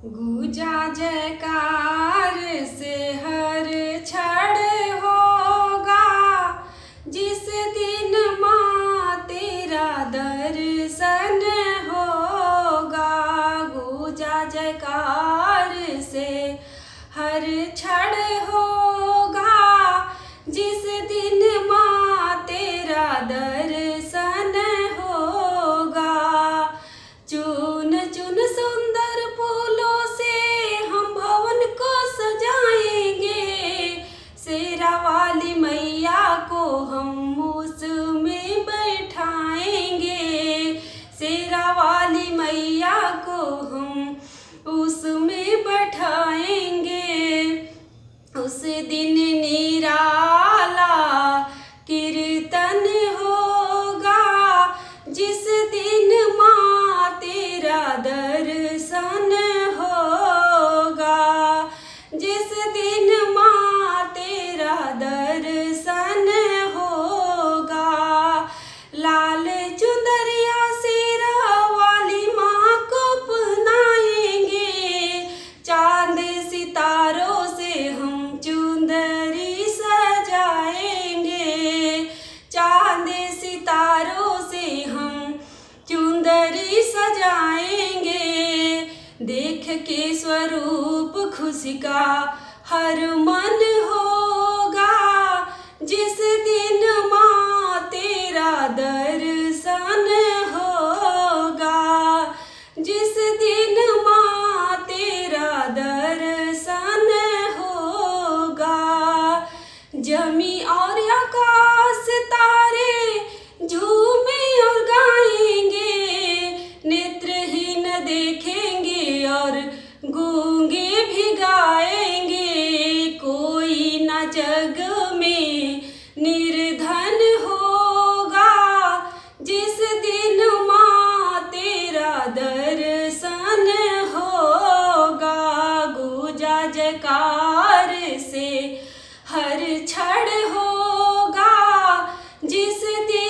गूंजा जयकार से हर क्षण होगा, जिस दिन माँ तेरा दर्शन होगा। गूंजा जयकार से हर क्षण होगा, जिस दिन माँ तेरा दर्शन होगा। चुन चुन सुंदर फूलों से हम भवन को सजाएंगे, शेरा वाली मैया को हम उसमें बैठाएंगे। शेरा वाली मैया को हम उसमें बैठाएंगे। उस दिन निराला कीर्तन होगा, जिस दिन माँ तेरा दर्शन होगा। जिस दिन माँ तेरा दर्शन होगा। लाल चुंदरिया शेरा वाली माँ को पहनाएंगे, चांद सितारों से हम चुंदरी सजाएंगे। चांद सितारों से हम चुंदरी सजाएंगे। देख के स्वरूप खुशी का हर मन होगा, जिस दिन माँ तेरा दर्शन होगा। जिस दिन माँ तेरा दर्शन होगा। जमी और आकाश तारे झूमे और गाएंगे, नेत्रहीन देखेंगे और गूंगे भी गाएंगे। कोई न जग में निर्धन होगा, जिस दिन माँ तेरा दर्शन होगा। गूंजा जयकार से हर क्षण होगा, जिस दिन